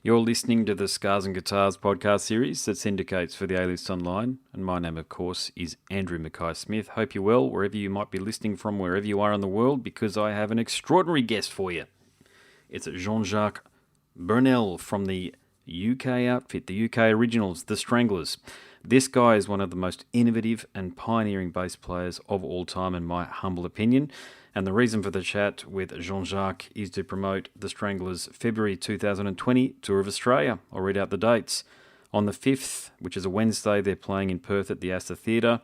You're listening to the Scars and Guitars podcast series that syndicates for the A-List Online, and my name, of course, is Andrew Mackay-Smith. Hope you're well, wherever you might be listening from, wherever you are in the world, because I have an extraordinary guest for you. It's Jean-Jacques Burnel from the UK outfit, the UK originals, the Stranglers. This guy is one of the most innovative and pioneering bass players of all time, in my humble opinion. And the reason for the chat with Jean-Jacques is to promote the Stranglers' February 2020 Tour of Australia. I'll read out the dates. On the 5th, which is a Wednesday, they're playing in Perth at the Astor Theatre.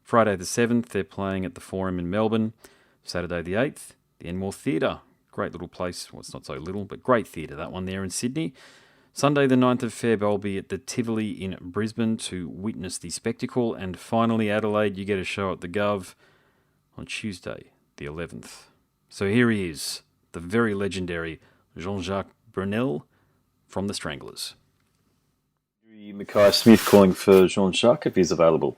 Friday the 7th, they're playing at the Forum in Melbourne. Saturday the 8th, the Enmore Theatre. Great little place. Well, it's not so little, but great theatre, that one there in Sydney. Sunday the 9th of Feb, I'll be at the Tivoli in Brisbane to witness the spectacle. And finally, Adelaide, you get a show at the Gov on Tuesday the 11th. So here he is, the very legendary Jean-Jacques Burnel from the Stranglers. Mackay-Smith calling for Jean-Jacques if he's available.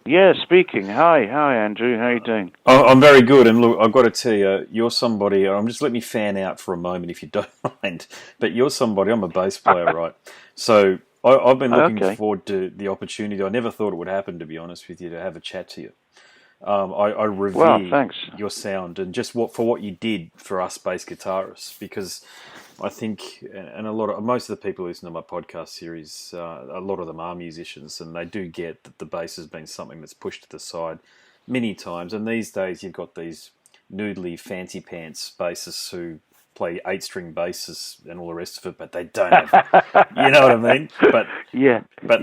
Yeah, speaking. Hi, Andrew. How are you doing? I'm very good, and look, I've got to tell you, you're somebody. Just let me fan out for a moment, if you don't mind. But you're somebody. I'm a bass player, right? So I've been looking forward to the opportunity. I never thought it would happen, to be honest with you, to have a chat to you. I revere your sound and just for what you did for us bass guitarists, because I think, and most of the people who listen to my podcast series, a lot of them are musicians, and they do get that the bass has been something that's pushed to the side many times. And these days, you've got these noodly fancy pants bassists who play 8-string basses and all the rest of it, but they don't have, you know what I mean? But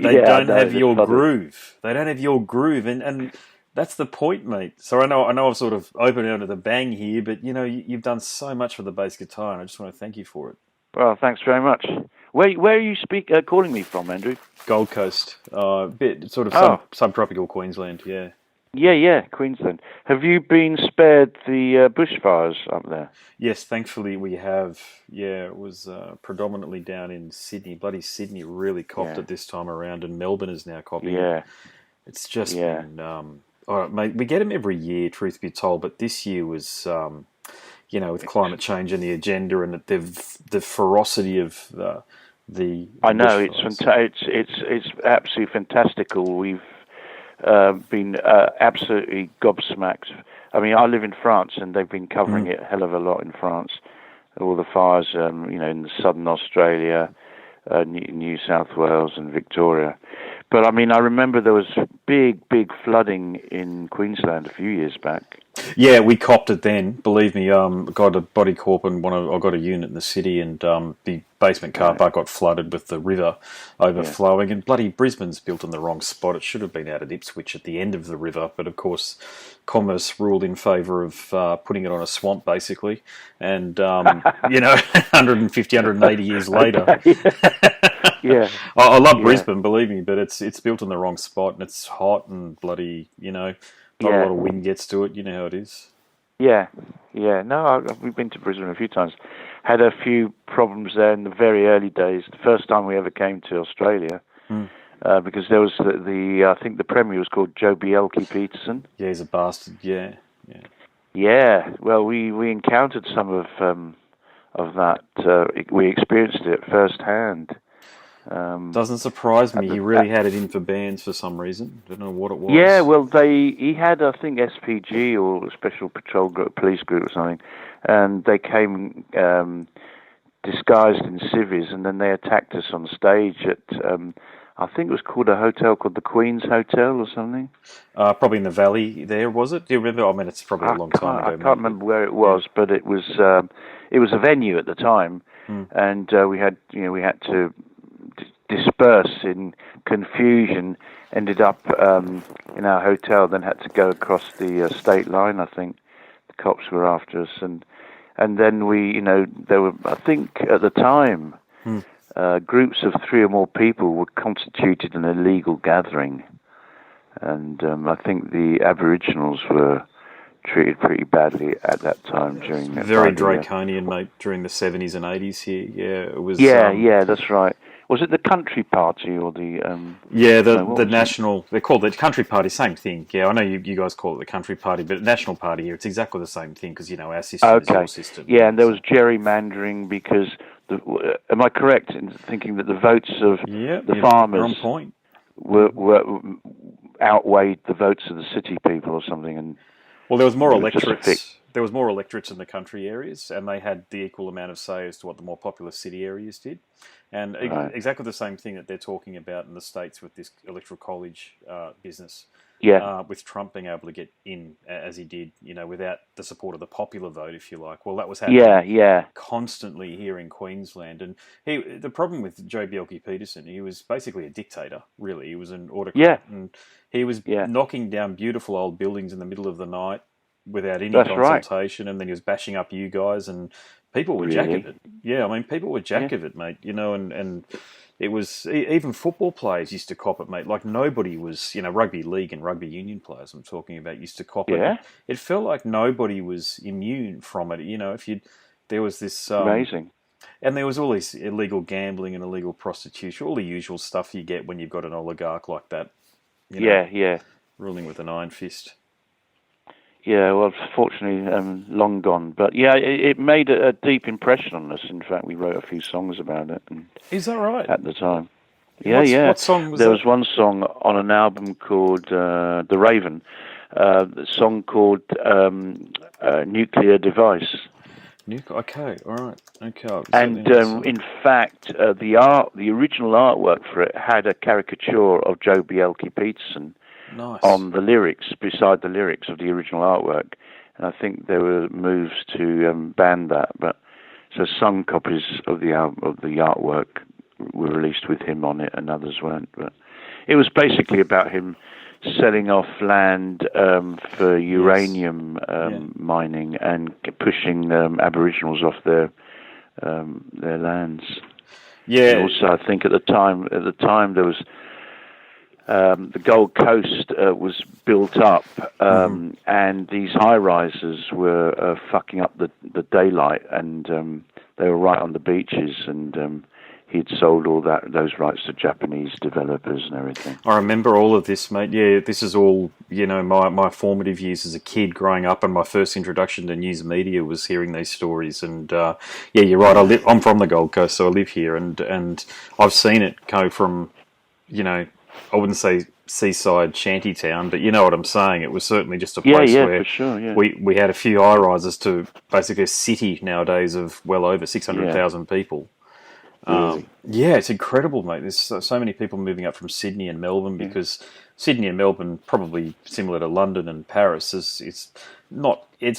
they don't have your groove. They don't have your groove, and that's the point, mate. So I know I've sort of opened out of the bang here, but you know you've done so much for the bass guitar, and I just want to thank you for it. Well, thanks very much. Where are you calling me from, Andrew? Gold Coast, bit sort of subtropical Queensland, yeah. Yeah, Queensland. Have you been spared the bushfires up there? Yes, thankfully we have. Yeah, it was predominantly down in Sydney. Bloody Sydney really copped it this time around, and Melbourne is now copping. Yeah, it's just been. All right, mate, we get them every year, truth be told, but this year was, with climate change and the agenda and the ferocity of the. I know it's absolutely fantastical. We've been absolutely gobsmacked. I mean, I live in France, and they've been covering it a hell of a lot in France. All the fires, in southern Australia, New South Wales, and Victoria. But I mean, I remember there was big flooding in Queensland a few years back. Yeah, we copped it then. Believe me, got a body corp and I got a unit in the city, and the basement car park got flooded with the river overflowing. And bloody Brisbane's built in the wrong spot. It should have been out at Ipswich at the end of the river, but of course, Commerce ruled in favour of putting it on a swamp, basically. And 150, 180 years later. Yeah, I love Brisbane, believe me, but it's built in the wrong spot, and it's hot and bloody, not a lot of wind gets to it. You know how it is. Yeah. No, we've been to Brisbane a few times. Had a few problems there in the very early days. The first time we ever came to Australia, because there was I think the Premier was called Joe Bielke-Peterson. Yeah, he's a bastard. Yeah. Yeah. Well, we encountered some of that. We experienced it firsthand. Doesn't surprise me. He really had it in for bands for some reason. Don't know what it was. Yeah, well, he had, I think, SPG or Special Patrol Group, Police Group or something, and they came disguised in civvies, and then they attacked us on stage at, I think it was called a hotel called the Queen's Hotel or something. Probably in the Valley there, was it? Do you remember? I mean, it's probably a long time ago. I can't remember where it was, but it was a venue at the time, and we had to disperse in confusion, ended up in our hotel, then had to go across the state line. I think the cops were after us, and then we, there were, I think at the time, groups of 3 or more people were constituted an illegal gathering, and I think the Aboriginals were treated pretty badly at that time during that very draconian, mate, during the 70s and 80s here. Yeah, it was. Yeah, that's right. Was it the Country Party or the... the National... They're called the Country Party, same thing. Yeah, I know you guys call it the Country Party, but National Party here, it's exactly the same thing because, our system is your system. Yeah, and there was gerrymandering because am I correct in thinking that the votes of the farmers on point. were outweighed the votes of the city people or something? And well, there was more electorates. There was more electorates in the country areas, and they had the equal amount of say as to what the more populous city areas did. And exactly the same thing that they're talking about in the States with this electoral college business. With Trump being able to get in as he did, without the support of the popular vote, if you like. Well, that was happening constantly here in Queensland. And the problem with Joe Bjelke-Petersen, he was basically a dictator, really. He was an autocrat. And he was knocking down beautiful old buildings in the middle of the night without any consultation. Right. And then he was bashing up you guys, and people were jack of it. Yeah, I mean, people were jack of it, mate, and it was, even football players used to cop it, mate. Like, nobody was, rugby league and rugby union players I'm talking about used to cop it. It felt like nobody was immune from it. There was this... amazing. And there was all this illegal gambling and illegal prostitution, all the usual stuff you get when you've got an oligarch like that. Ruling with an iron fist. Yeah, well, fortunately, long gone. But yeah, it made a deep impression on us. In fact, we wrote a few songs about it. Is that right? At the time. What song was that? There was one song on an album called The Raven, a song called Nuclear Device. Okay, all right. Okay. And in fact, the original artwork for it had a caricature of Joe Bjelke-Petersen. Nice. On the lyrics, beside the lyrics of the original artwork, and I think there were moves to ban that. But so some copies of the artwork were released with him on it, and others weren't. But it was basically about him selling off land for uranium mining and pushing Aboriginals off their lands. Yeah. And also, I think at the time there was. The Gold Coast was built up, and these high-rises were fucking up the daylight, and they were right on the beaches, and he'd sold all those rights to Japanese developers and everything. I remember all of this, mate. Yeah, this is all, my formative years as a kid growing up, and my first introduction to news media was hearing these stories. And you're right. I'm from the Gold Coast, so I live here, and I've seen it go from, I wouldn't say seaside shanty town, but you know what I'm saying. It was certainly just a place where for sure, we had a few high rises to basically a city nowadays of well over 600,000 people. Really? It's incredible, mate. There's so many people moving up from Sydney and Melbourne because Sydney and Melbourne, probably similar to London and Paris, it's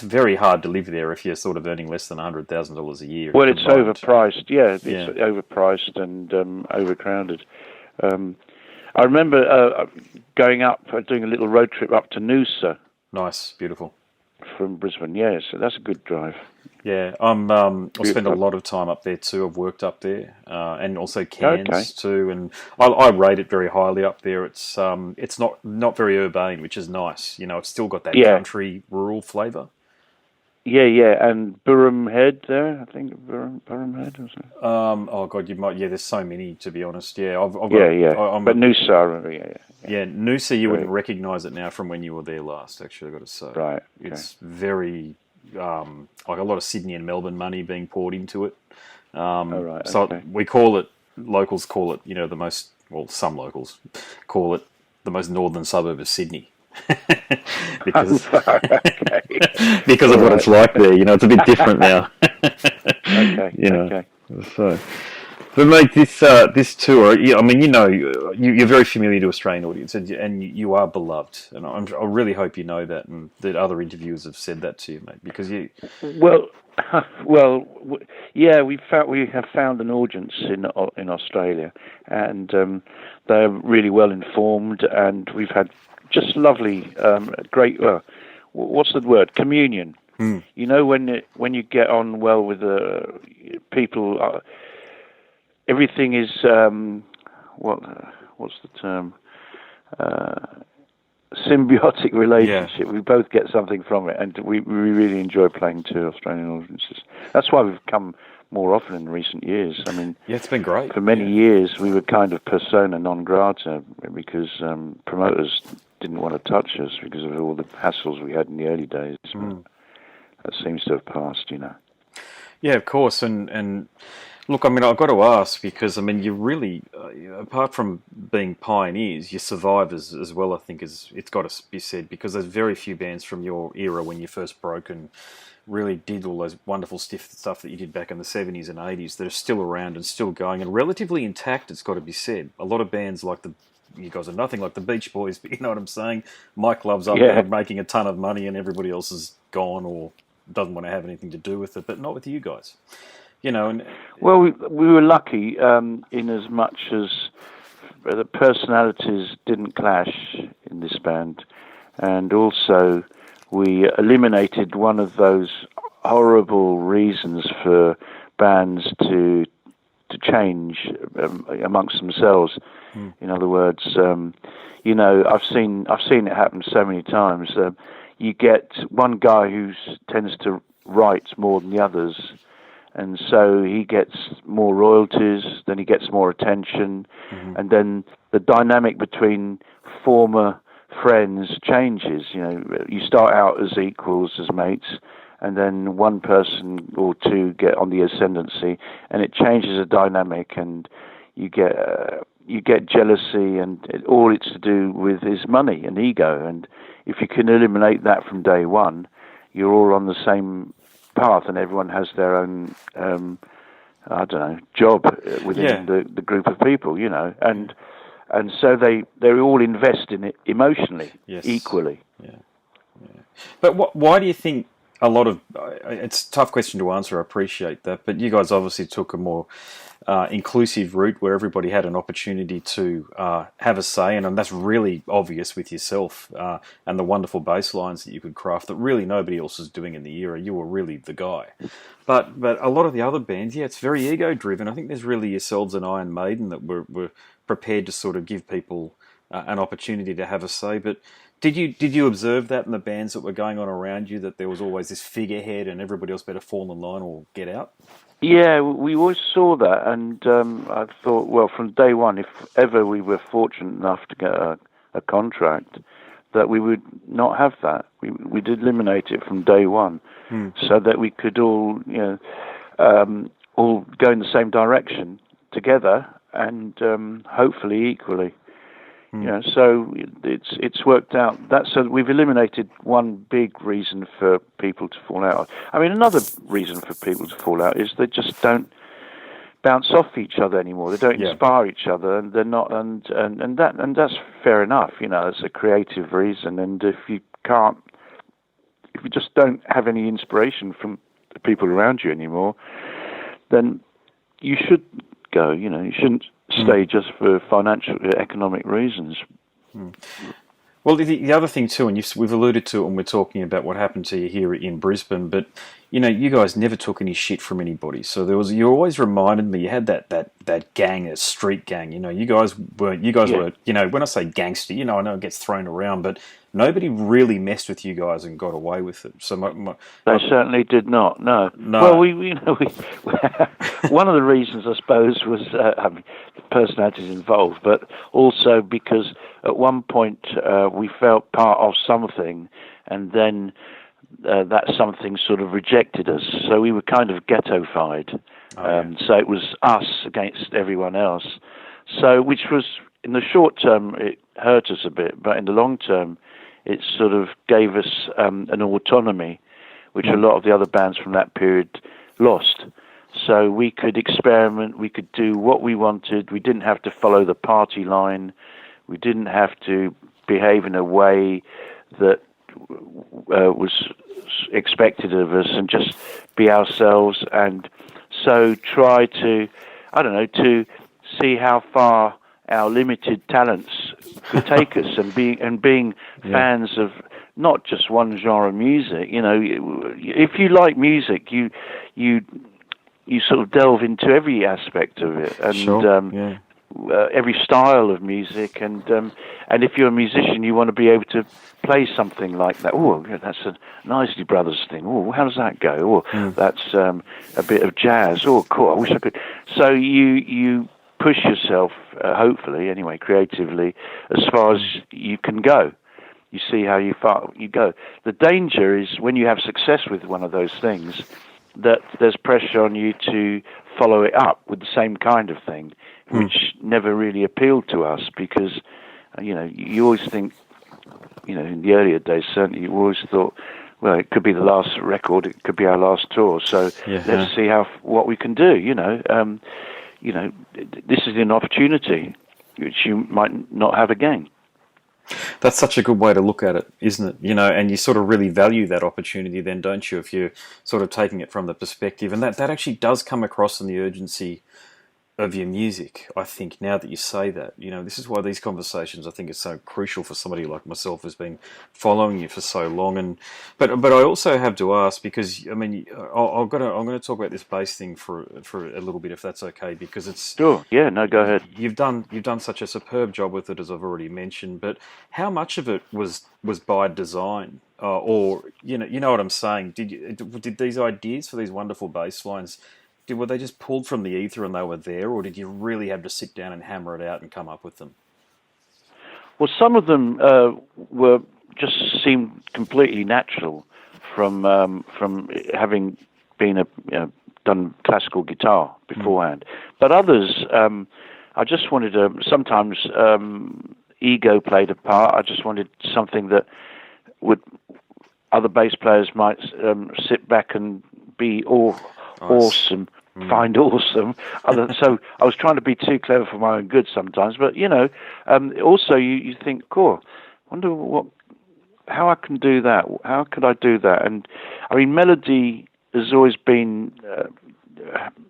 very hard to live there if you're sort of earning less than $100,000 a year. Well, it's overpriced. It's overpriced and overcrowded. I remember going up, doing a little road trip up to Noosa. Nice, beautiful. From Brisbane, so that's a good drive. Yeah, I spend a lot of time up there too. I've worked up there, and also Cairns too. And I rate it very highly up there. It's not very urbane, which is nice. It's still got that country rural flavour. Yeah, and Burham Head there, I think Burham Head. Oh God, you might. Yeah, there's so many to be honest. Yeah, I've got. But Noosa, Noosa, you wouldn't recognise it now from when you were there last. Actually, I've got to say, right. Okay. It's very like a lot of Sydney and Melbourne money being poured into it. So we call it. Locals call it. The most. Well, some locals call it the most northern suburb of Sydney. because because of what it's like there, it's a bit different now. Okay. So, but mate, this tour, I mean, you're very familiar to Australian audience, and you are beloved, and I really hope you know that, and that other interviewers have said that to you, mate, because you. We have found an audience in Australia, and they're really well informed, and we've had just lovely, great. What's the word? Communion. When you get on well with the people, everything is what's the term? Symbiotic relationship. We both get something from it, and we really enjoy playing to Australian audiences. That's why we've come more often in recent years. I mean, it's been great. For many years, we were kind of persona non grata because promoters didn't want to touch us because of all the hassles we had in the early days. That seems to have passed, Yeah, of course, and Look, I mean, I've got to ask because I mean, you really, apart from being pioneers, you're survivors as well. I think is it's got to be said because there's very few bands from your era when you first broke and really did all those wonderful stiff stuff that you did back in the 70s and 80s that are still around and still going and relatively intact. It's got to be said. A lot of bands like you guys are nothing like the Beach Boys, but you know what I'm saying. Mike Love's up there making a ton of money, and everybody else is gone or doesn't want to have anything to do with it. But not with you guys. You know, and Well, we were lucky in as much as the personalities didn't clash in this band, and also we eliminated one of those horrible reasons for bands to change amongst themselves. In other words, you know, I've seen it happen so many times. You get one guy who tends to write more than the others, and so he gets more royalties, then he gets more attention, and then the dynamic between former friends changes. You know, you start out as equals, as mates, and then one person or two get on the ascendancy, and it changes the dynamic, and you get jealousy, and all it's to do with is money and ego. And if you can eliminate that from day one, you're all on the same path, and everyone has their own, I don't know, job within the group of people, you know, and so they all invest in it emotionally, equally. Yeah. But why do you think a lot of it's a tough question to answer? I appreciate that, but you guys obviously took a more inclusive route where everybody had an opportunity to have a say, and that's really obvious with yourself and the wonderful bass lines that you could craft that really nobody else was doing in the era. You were really the guy. But a lot of the other bands, it's very ego driven. I think there's really yourselves and Iron Maiden that were prepared to sort of give people an opportunity to have a say. But did you observe that in the bands that were going on around you, that there was always this figurehead and everybody else better fall in line or get out? Yeah, we always saw that, and I thought, well, from day one, if ever we were fortunate enough to get a contract, that we would not have that. We did eliminate it from day one, so that we could all, you know, all go in the same direction together, and hopefully equally. You know, so it's worked out. So we've eliminated one big reason for people to fall out. I mean, another reason for people to fall out is they just don't bounce off each other anymore. They don't inspire each other, and they're not. And that's fair enough. You know, it's a creative reason. And if you just don't have any inspiration from the people around you anymore, then you should go. You know, you shouldn't stay just for financial, economic reasons. Well, the other thing too, and we've alluded to it when we're talking about what happened to you here in Brisbane, but you know, you guys never took any shit from anybody. So you always reminded me, you had that gang, a street gang. You know, you guys were, you know, when I say gangster, you know, I know it gets thrown around, but nobody really messed with you guys and got away with it. So they certainly did not. No. Well, we one of the reasons, I suppose, was I mean, the personalities involved, but also because at one point we felt part of something, and then that something sort of rejected us. So we were kind of ghettofied. So it was us against everyone else. So, which was, in the short term, it hurt us a bit, but in the long term, it sort of gave us an autonomy, which a lot of the other bands from that period lost. So we could experiment, we could do what we wanted, we didn't have to follow the party line, we didn't have to behave in a way that was expected of us, and just be ourselves, and so try to, I don't know, to see how far our limited talents could take us, and being fans of not just one genre of music. You know, if you like music, you sort of delve into every aspect of it, and every style of music, and if you're a musician, you want to be able to play something like that. Oh, that's a Isley Brothers thing. Oh, how does that go? Oh, that's a bit of jazz. Oh, cool. I wish I could. So you push yourself, hopefully, anyway, creatively, as far as you can go. You see how far you go. The danger is when you have success with one of those things, that there's pressure on you to follow it up with the same kind of thing, which never really appealed to us because, you always think, in the earlier days, certainly, you always thought, well, it could be the last record, it could be our last tour, so let's see what we can do, this is an opportunity which you might not have again. That's such a good way to look at it, isn't it? And you sort of really value that opportunity then, don't you, if you're sort of taking it from the perspective. And that actually does come across in the urgency of your music, I think, now that you say that. This is why these conversations, I think, are so crucial for somebody like myself who's been following you for so long. But I also have to ask, because, I'm going to talk about this bass thing for a little bit, if that's okay, because it's... Sure, yeah, no, go ahead. You've done such a superb job with it, as I've already mentioned, but how much of it was by design? Or, you know what I'm saying? Did these ideas for these wonderful bass lines... Were they just pulled from the ether and they were there, or did you really have to sit down and hammer it out and come up with them? Well, some of them seemed completely natural from having been done classical guitar beforehand. But others, I just wanted to. Sometimes ego played a part. I just wanted something that other bass players might sit back and be awesome, find awesome. So I was trying to be too clever for my own good sometimes, but also you think, cool, wonder how I can do that. How could I do that? And I mean, melody has always been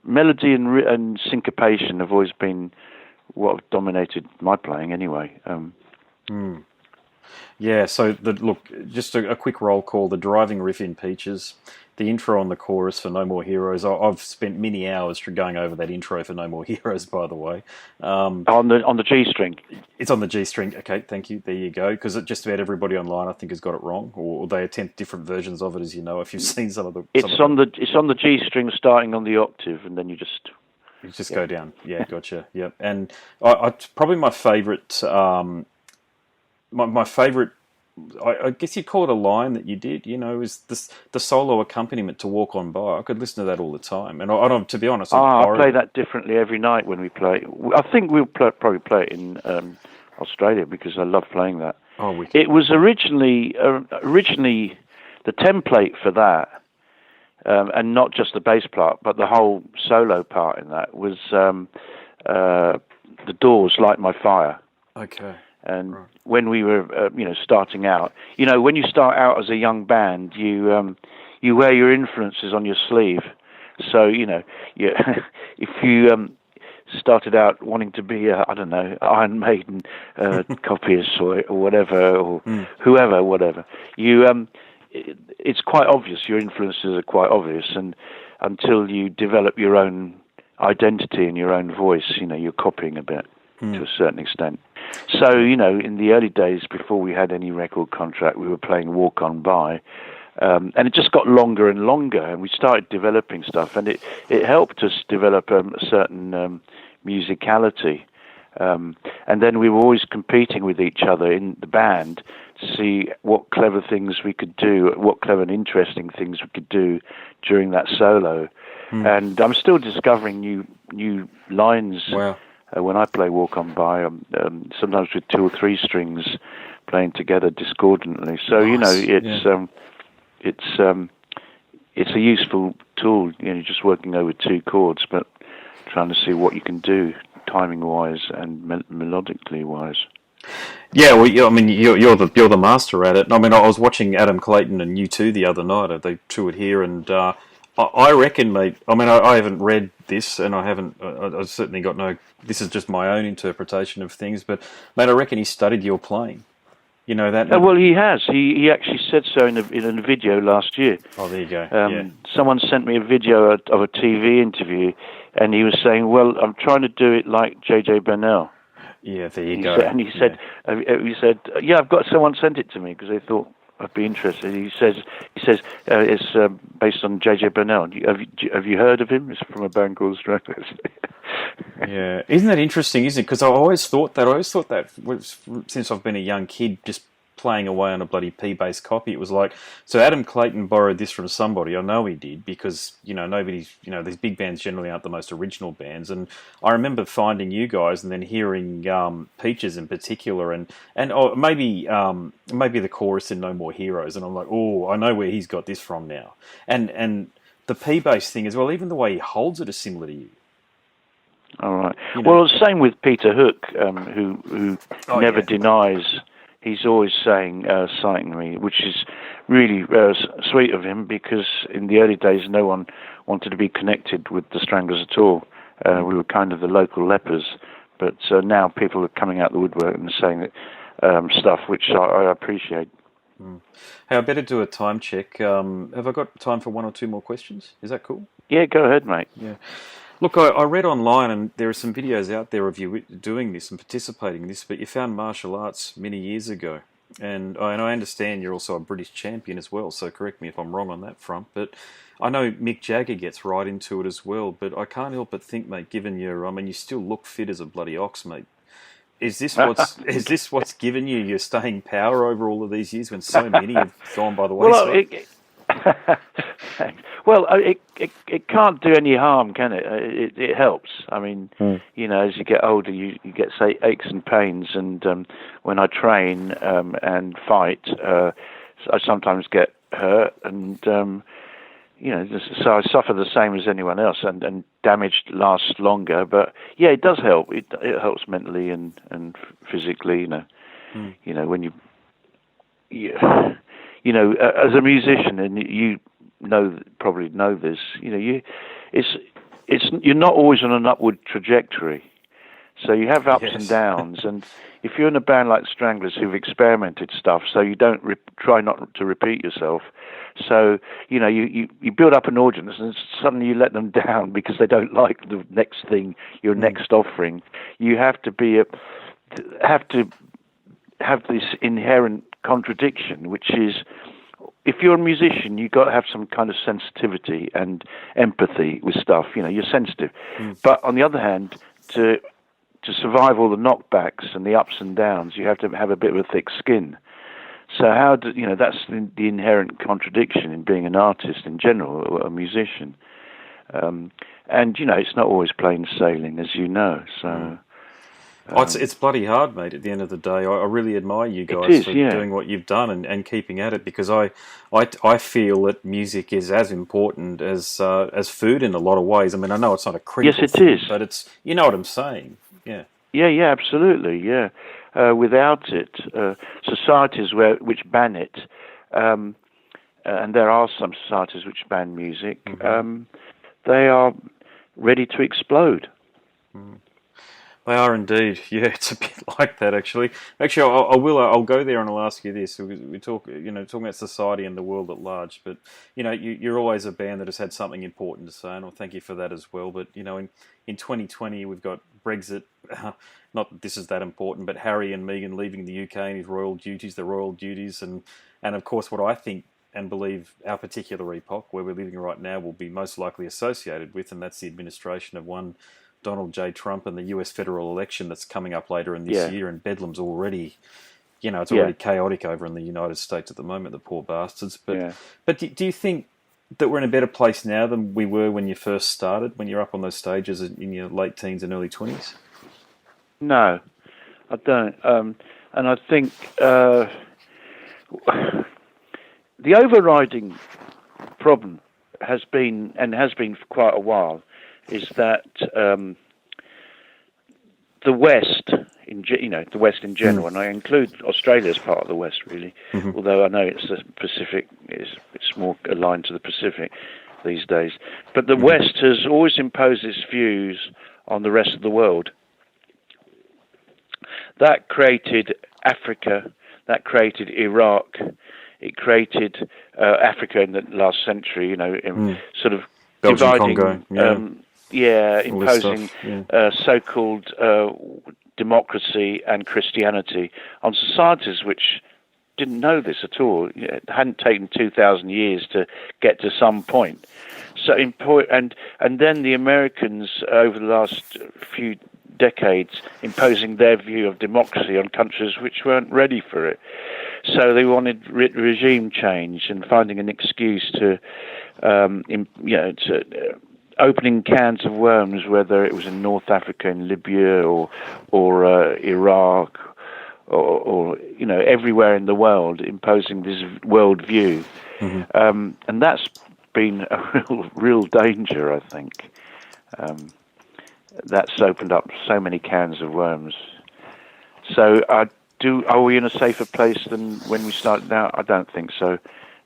melody and syncopation have always been what have dominated my playing anyway. Yeah, so just a quick roll call, the driving riff in Peaches, the intro on the chorus for No More Heroes. I've spent many hours going over that intro for No More Heroes, by the way. On the G string. It's on the G string. Okay, thank you. There you go. Because just about everybody online, I think, has got it wrong, or they attempt different versions of it, as you know, if you've seen some of the. It's on the G string, starting on the octave, and then you just go down. Yeah, gotcha. Yep. And I probably my favourite. My favourite, I guess you'd call it a line that you did, is the solo accompaniment to Walk On By. I could listen to that all the time. And I don't, to be honest... I play that differently every night when we play. I think we'll probably play it in Australia because I love playing that. Oh, we can. It was originally the template for that, and not just the bass part, but the whole solo part in that was The Doors' Light My Fire. Okay. And when we were, starting out, when you start out as a young band, you wear your influences on your sleeve. So, if you started out wanting to be, Iron Maiden copyist or whatever, or whoever, whatever, it's quite obvious. Your influences are quite obvious, and until you develop your own identity and your own voice, you're copying a bit to a certain extent. So, in the early days, before we had any record contract, we were playing Walk On By, and it just got longer and longer, and we started developing stuff, and it helped us develop a certain musicality. And then we were always competing with each other in the band to see what clever things we could do, what clever and interesting things we could do during that solo. And I'm still discovering new lines. Wow. When I play Walk On By, sometimes with 2 or 3 strings playing together discordantly. So it's a useful tool. Just working over 2 chords, but trying to see what you can do timing wise and melodically wise. Yeah, well, you're the master at it. I mean, I was watching Adam Clayton and U2 the other night. They toured here, and I reckon, mate. I mean, I haven't read this, and I've certainly got no. This is just my own interpretation of things, but mate, I reckon he studied your playing. You know that? Well, he has. He actually said so in a video last year. Oh, there you go. Someone sent me a video of a TV interview, and he was saying, "Well, I'm trying to do it like J.J. Burnel." Yeah, there you go. And he said, "Yeah, I've got someone sent it to me because they thought I'd be interested." He says it's based on J.J. Burnel. Have you heard of him? It's from a band called Stranglers. Yeah, isn't that interesting? Isn't it? Because I always thought that since I've been a young kid, just playing away on a bloody P-based copy. It was like, so Adam Clayton borrowed this from somebody. I know he did because, these big bands generally aren't the most original bands. And I remember finding you guys and then hearing Peaches in particular and maybe the chorus in No More Heroes. And I'm like, oh, I know where he's got this from now. And the P-based thing as well, even the way he holds it is similar to you. All right. Well, same with Peter Hook, who never denies. He's always citing me, which is really sweet of him, because in the early days, no one wanted to be connected with the Stranglers at all. We were kind of the local lepers, but now people are coming out the woodwork and saying that stuff, which I appreciate. Hey, I better do a time check. Have I got time for one or two more questions? Is that cool? Yeah, go ahead, mate. Yeah. Look, I read online, and there are some videos out there of you doing this and participating in this, but you found martial arts many years ago. And I understand you're also a British champion as well, so correct me if I'm wrong on that front. But I know Mick Jagger gets right into it as well, but I can't help but think, mate, given you still look fit as a bloody ox, mate. Is this what's given you your staying power over all of these years when so many have gone by the wayside? Well, it can't do any harm, can it? It helps. I mean, as you get older, you get, say, aches and pains. And when I train and fight, I sometimes get hurt. And, so I suffer the same as anyone else. And damage lasts longer. But, yeah, it does help. It helps mentally and physically, when as a musician, and you probably know this, you're not always on an upward trajectory. So you have ups and downs, and if you're in a band like Stranglers who've experimented stuff, so you don't try not to repeat yourself. So you build up an audience, and suddenly you let them down because they don't like the next thing, your next offering. You have to have this inherent contradiction, which is, if you're a musician, you've got to have some kind of sensitivity and empathy with stuff. You're sensitive. But on the other hand, to survive all the knockbacks and the ups and downs, you have to have a bit of a thick skin. So that's the inherent contradiction in being an artist in general, or a musician. And it's not always plain sailing, as you know. So. It's bloody hard, mate, at the end of the day. I really admire you guys for doing what you've done and keeping at it, because I feel that music is as important as food in a lot of ways. I mean, I know it's not a critical thing, is. But it's, you know what I'm saying. Yeah. Yeah, absolutely, yeah. Without it, societies which ban it, and there are some societies which ban music, they are ready to explode. They are indeed. Yeah, it's a bit like that, actually. Actually, I'll go there and I'll ask you this. We talk, talking about society and the world at large, but, you're always a band that has had something important to say, and I'll thank you for that as well. But, in 2020, we've got Brexit. Not that this is that important, but Harry and Meghan leaving the UK and his royal duties, and of course, what I think and believe our particular epoch, where we're living right now, will be most likely associated with, and that's the administration of one Donald J. Trump and the US federal election that's coming up later in this year, and Bedlam's already, it's already chaotic over in the United States at the moment, the poor bastards. But do you think that we're in a better place now than we were when you first started, when you're up on those stages in your late teens and early 20s? No, I don't. And I think the overriding problem has been for quite a while, is that the West, the West in general, and I include Australia as part of the West, really, although I know it's the Pacific, it's more aligned to the Pacific these days. But the West has always imposed its views on the rest of the world. That created Africa, that created Iraq, it created Africa in the last century, sort of Belgium, dividing... Congo, imposing so-called democracy and Christianity on societies which didn't know this at all. It hadn't taken 2,000 years to get to some point. So, and then the Americans over the last few decades imposing their view of democracy on countries which weren't ready for it. So they wanted regime change and finding an excuse to, opening cans of worms, whether it was in North Africa, in Libya, or Iraq, or everywhere in the world, imposing this world view, and that's been a real danger, I think. That's opened up so many cans of worms. So are we in a safer place than when we started out? I don't think so.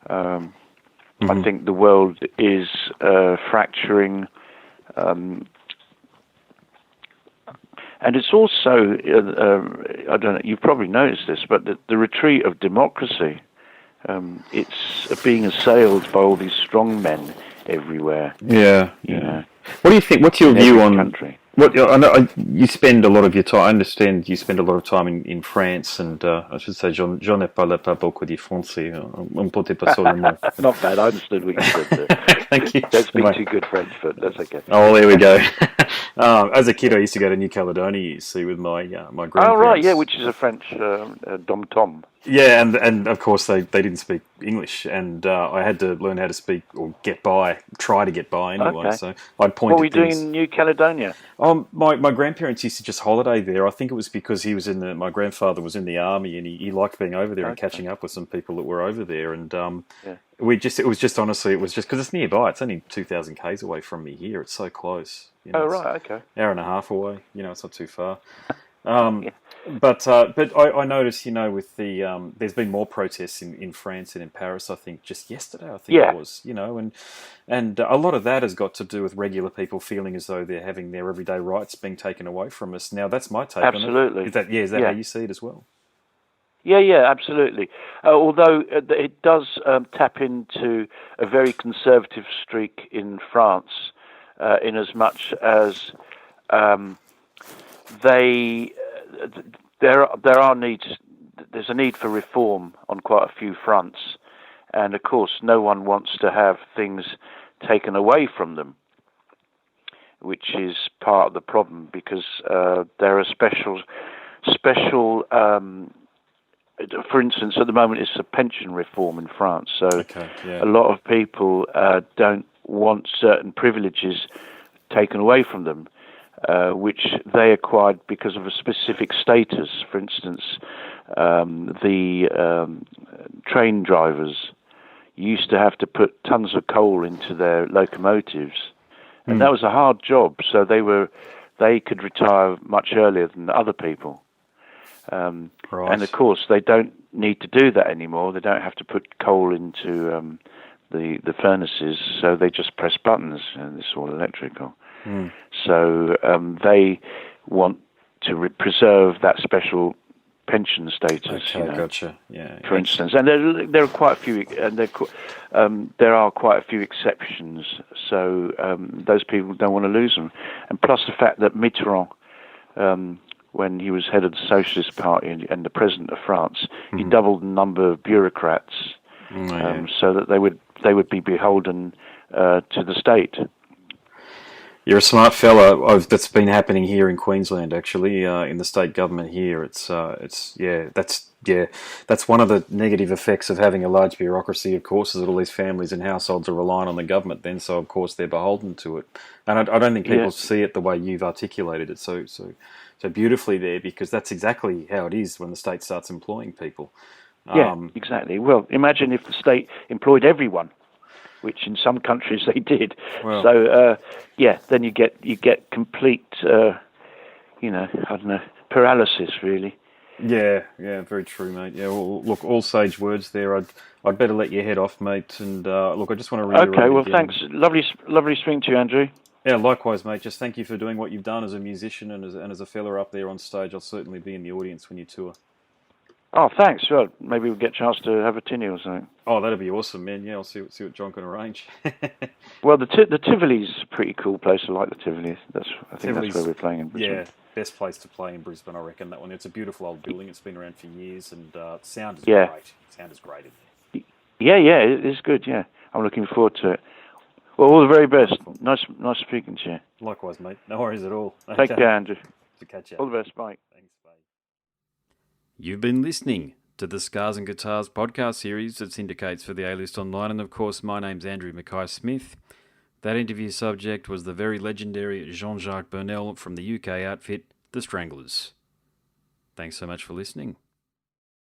I think the world is fracturing, and it's also I don't know. You've probably noticed this, but the retreat of democracy. It's being assailed by all these strong men everywhere. Yeah. What do you think? What's your view on country? I know you spend a lot of your time. I understand you spend a lot of time in France, and I should say, je ne parle pas beaucoup de français. Un peu pas seulement. Not bad. I understood what you said there. Thank you. Don't speak too good French, but that's okay. Oh, there we go. As a kid, I used to go to New Caledonia, you see, with my grandparents. Oh, right, yeah, which is a French dom-tom. Yeah, and of course they didn't speak English, and I had to learn how to speak or try to get by anyway. Okay. So I'd point. What were you doing in New Caledonia? My grandparents used to just holiday there. I think it was because my grandfather was in the army, and he liked being over there and catching up with some people that were over there. And it was just because it's nearby. It's only 2,000 k's away from me here. It's so close. Oh, right, okay. Hour and a half away. It's not too far. But I noticed, with the there's been more protests in France and in Paris. I think just yesterday, it was, and a lot of that has got to do with regular people feeling as though they're having their everyday rights being taken away from us. Now, that's my take Absolutely. on it. Is that how you see it as well? Yeah, absolutely. Although it does tap into a very conservative streak in France, in as much as there are needs. There's a need for reform on quite a few fronts, and of course, no one wants to have things taken away from them, which is part of the problem, because there are special. For instance, at the moment, it's a pension reform in France. So a lot of people don't want certain privileges taken away from them, which they acquired because of a specific status. For instance, the train drivers used to have to put tons of coal into their locomotives, and that was a hard job. So they could retire much earlier than other people. Right. And of course, they don't need to do that anymore. They don't have to put coal into the furnaces, so they just press buttons, and it's all electrical. So they want to preserve that special pension status. Okay, gotcha. Yeah. For instance, and there are quite a few, and there are quite a few exceptions. So those people don't want to lose them, and plus the fact that Mitterrand, when he was head of the Socialist Party and the president of France, he doubled the number of bureaucrats, so that they would be beholden to the state. You're a smart fella. That's been happening here in Queensland, actually, in the state government here. That's one of the negative effects of having a large bureaucracy, of course, is that all these families and households are relying on the government then, so of course they're beholden to it. And I don't think people see it the way you've articulated it so beautifully there, because that's exactly how it is when the state starts employing people. Yeah, exactly. Well, imagine if the state employed everyone, which in some countries they did. Well, so then you get complete, paralysis, really. Yeah, very true, mate. Yeah, well, look, all sage words there. I'd better let you head off, mate. And look, I just want to reiterate. Okay, well, again. Thanks. Lovely speaking to you, Andrew. Yeah, likewise, mate. Just thank you for doing what you've done as a musician and as a fella up there on stage. I'll certainly be in the audience when you tour. Oh, thanks. Well, maybe we'll get a chance to have a tinny or something. Oh, that'd be awesome, man. Yeah, I'll see what John can arrange. Well, the Tivoli's a pretty cool place. I like the Tivoli. I think that's where we're playing in Brisbane. Yeah, best place to play in Brisbane, I reckon, that one. It's a beautiful old building. It's been around for years, and sound is great. Sound is great in there. Yeah, it is good, yeah. I'm looking forward to it. Well, all the very best. Nice speaking to you. Likewise, mate. No worries at all. Take care, Andrew. To catch you. All the best. Bye. Thanks, bye. You've been listening to the Scars and Guitars podcast series that syndicates for the A-List Online. And of course, my name's Andrew Mackay-Smith. That interview subject was the very legendary Jean-Jacques Burnel from the UK outfit, the Stranglers. Thanks so much for listening.